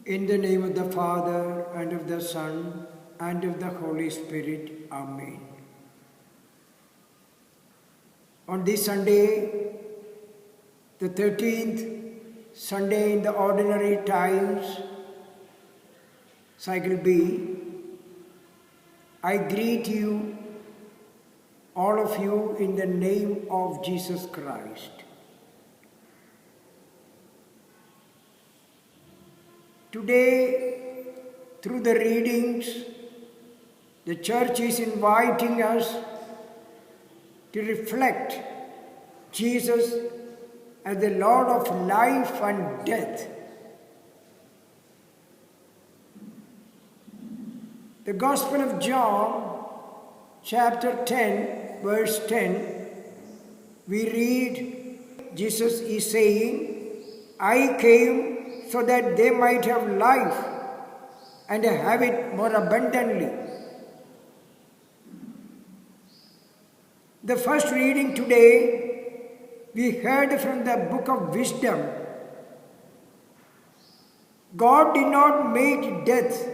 In the name of the Father, and of the Son, and of the Holy Spirit. Amen. On this Sunday, the 13th Sunday in the ordinary times, cycle B, I greet you, all of you, in the name of Jesus Christ. Today, through the readings, the Church is inviting us to reflect Jesus as the Lord of life and death. The Gospel of John, chapter 10, verse 10, we read, Jesus is saying, I came so that they might have life and have it more abundantly. The first reading today, we heard from the book of wisdom. God did not make death,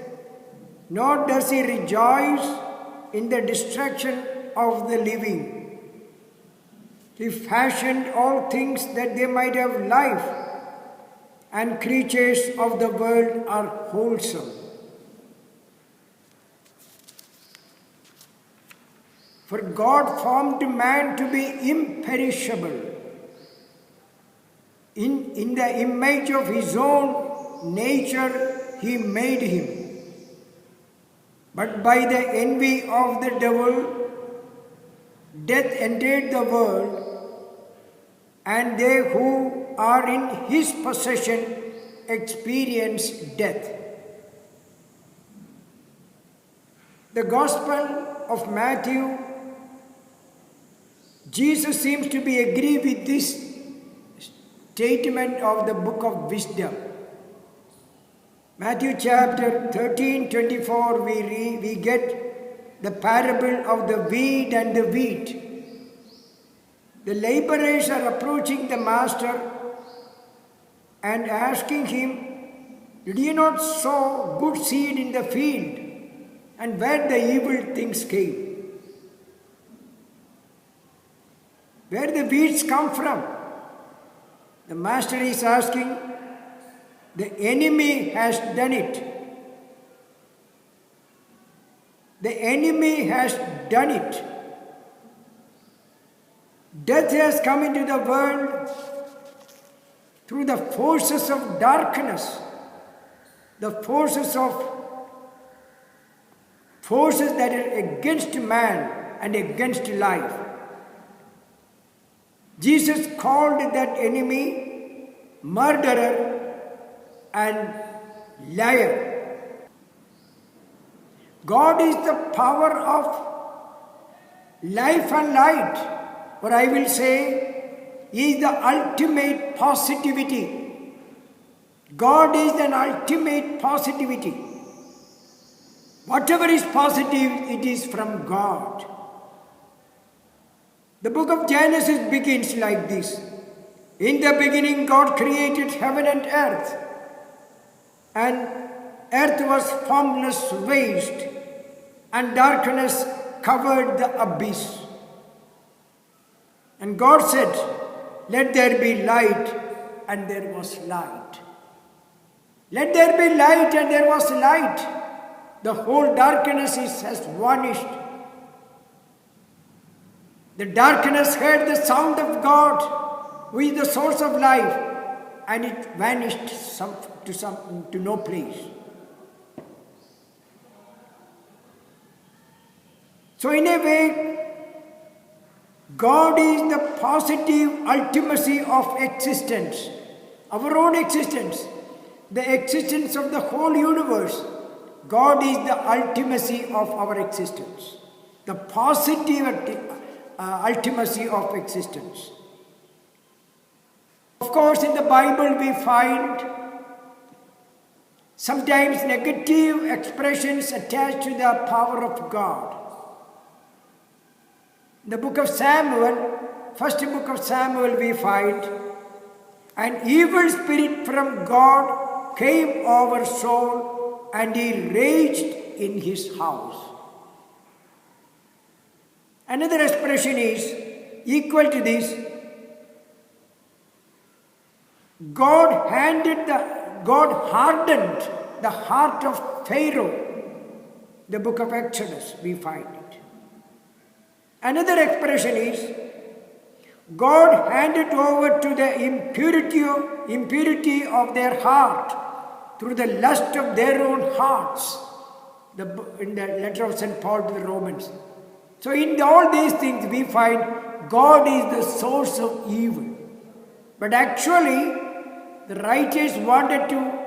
nor does he rejoice in the destruction of the living. He fashioned all things that they might have life, and creatures of the world are wholesome. For God formed man to be imperishable. In the image of his own nature, he made him. But by the envy of the devil, death entered the world, and they who are in his possession experience death. The Gospel of Matthew, Jesus seems to be agree with this statement of the book of wisdom. Matthew chapter 13:24, we get the parable of the weed and the wheat. The laborers are approaching the master and asking him, did you not sow good seed in the field? And where the evil things came? Where the weeds come from? The master is asking, the enemy has done it. The enemy has done it. Death has come into the world through the forces of darkness, the forces that are against man and against life. Jesus called that enemy murderer and liar. God is the power of life and light. Or I will say, he is the ultimate positivity. God is an ultimate positivity. Whatever is positive, it is from God. The book of Genesis begins like this. In the beginning, God created heaven and earth was formless waste, and darkness covered the abyss. And God said, let there be light, and there was light. Let there be light, and there was light. The whole darkness has vanished. The darkness heard the sound of God, who is the source of life, and it vanished to no place. So in a way, God is the positive ultimacy of existence, our own existence, the existence of the whole universe. God is the ultimacy of our existence, the positive ultimacy of existence. Of course, in the Bible we find sometimes negative expressions attached to the power of God. In the book of Samuel, first book of Samuel, we find an evil spirit from God came over Saul, and he raged in his house. Another expression is equal to this. God hardened the heart of Pharaoh. The book of Exodus, we find it. Another expression is God handed over to the impurity of their heart through the lust of their own hearts. In the letter of St. Paul to the Romans. So in all these things we find God is the source of evil. But actually the writers wanted to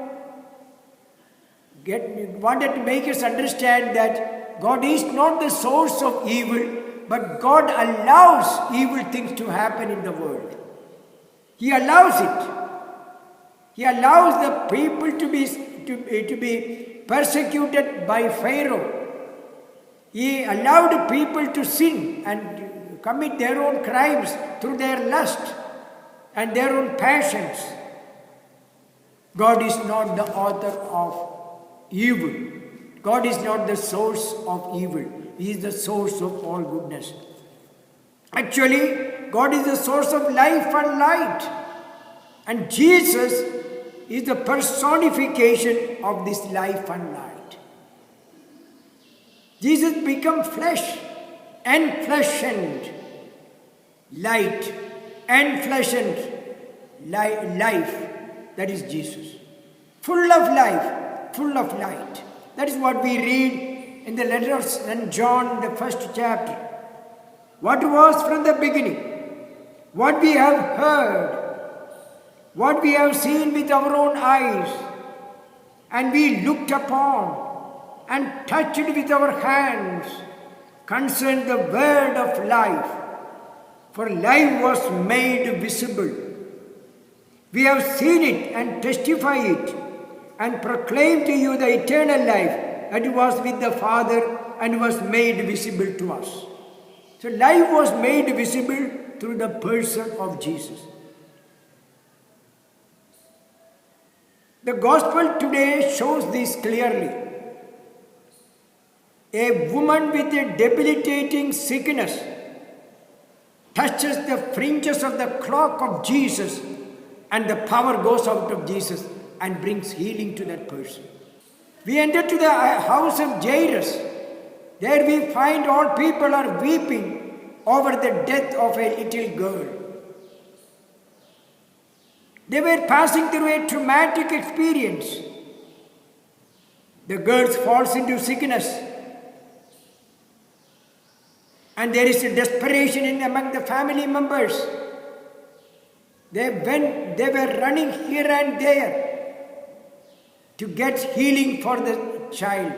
make us understand that God is not the source of evil, but God allows evil things to happen in the world. He allows it. He allows the people to be persecuted by Pharaoh. He allowed people to sin and commit their own crimes through their lust and their own passions. God is not the author of evil. God is not the source of evil. He is the source of all goodness. Actually, God is the source of life and light. And Jesus is the personification of this life and light. Jesus became flesh and light and life. That is Jesus. Full of life, full of light. That is what we read in the letter of St. John, the first chapter. What was from the beginning, what we have heard, what we have seen with our own eyes, and we looked upon and touched with our hands, concerned the word of life. For life was made visible. We have seen it and testify it, and proclaim to you the eternal life that was with the Father and was made visible to us. So life was made visible through the person of Jesus. The gospel today shows this clearly. A woman with a debilitating sickness touches the fringes of the cloak of Jesus, and the power goes out of Jesus and brings healing to that person. We enter to the house of Jairus. There we find all people are weeping over the death of a little girl. They were passing through a traumatic experience. The girl falls into sickness, and there is a desperation among the family members. They were running here and there to get healing for the child.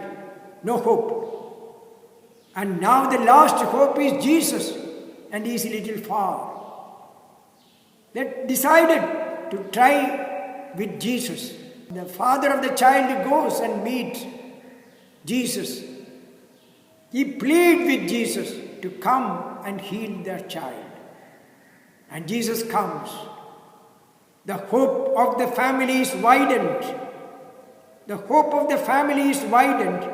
No hope. And now the last hope is Jesus, and he is a little far. They decided to try with Jesus. The father of the child goes and meets Jesus. He pleads with Jesus to come and heal their child. And Jesus comes. The hope of the family is widened. The hope of the family is widened.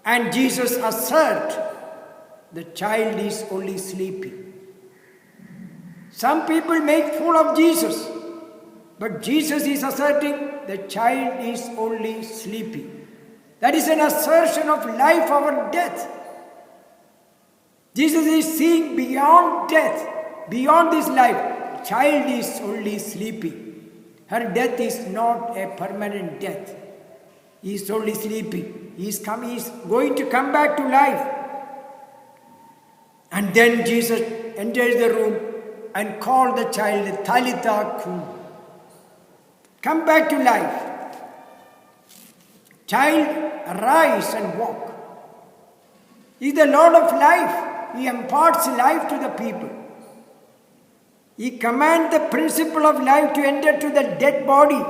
And Jesus asserts the child is only sleeping. Some people make fool of Jesus, but Jesus is asserting the child is only sleeping. That is an assertion of life over death. Jesus is seeing beyond death, beyond this life. Child is only sleeping. Her death is not a permanent death. He is only sleeping. He is going to come back to life. And then Jesus enters the room and calls the child, Talitha Kum. Come back to life. Child, arise and walk. He is the Lord of life. He imparts life to the people. He commands the principle of life to enter to the dead body,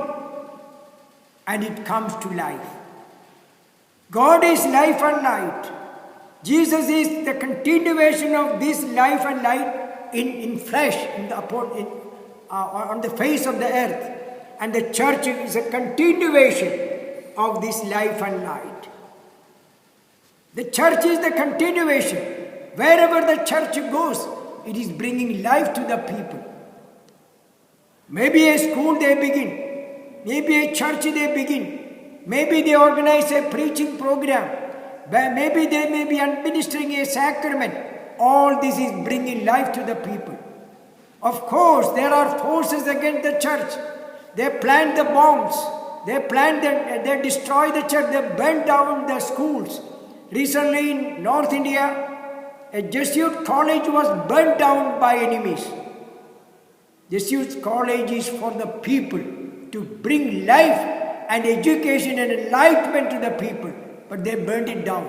and it comes to life. God is life and light. Jesus is the continuation of this life and light in flesh, on the face of the earth. And the church is a continuation of this life and light. The church is the continuation. Wherever the church goes, it is bringing life to the people. Maybe a school they begin. Maybe a church they begin. Maybe they organize a preaching program. Maybe they may be administering a sacrament. All this is bringing life to the people. Of course, there are forces against the church. They plant the bombs. They destroy the church. They burn down the schools. Recently in North India, a Jesuit college was burnt down by enemies. Jesuit college is for the people, to bring life and education and enlightenment to the people. But they burned it down.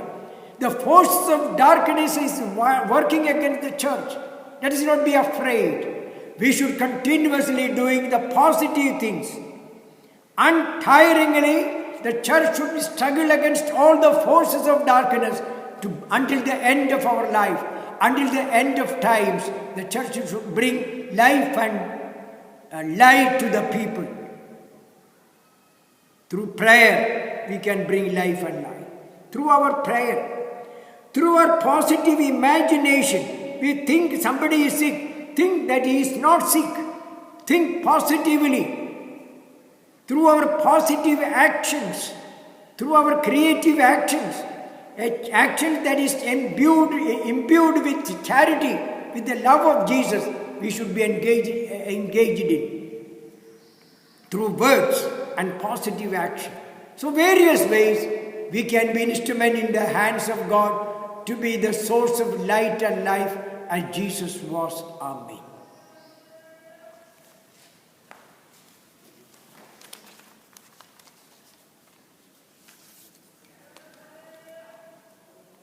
The forces of darkness is working against the church. Let us not be afraid. We should continuously doing the positive things. Untiringly, the church should struggle against all the forces of darkness until the end of our life. Until the end of times, the church should bring life and light to the people. Through prayer, we can bring life and light. Through our prayer, through our positive imagination, we think somebody is sick, think that he is not sick. Think positively. Through our positive actions, through our creative actions, actions that is imbued with charity, with the love of Jesus, we should be engaged in. Through words and positive action. So various ways we can be instrument in the hands of God to be the source of light and life as Jesus was. Amen.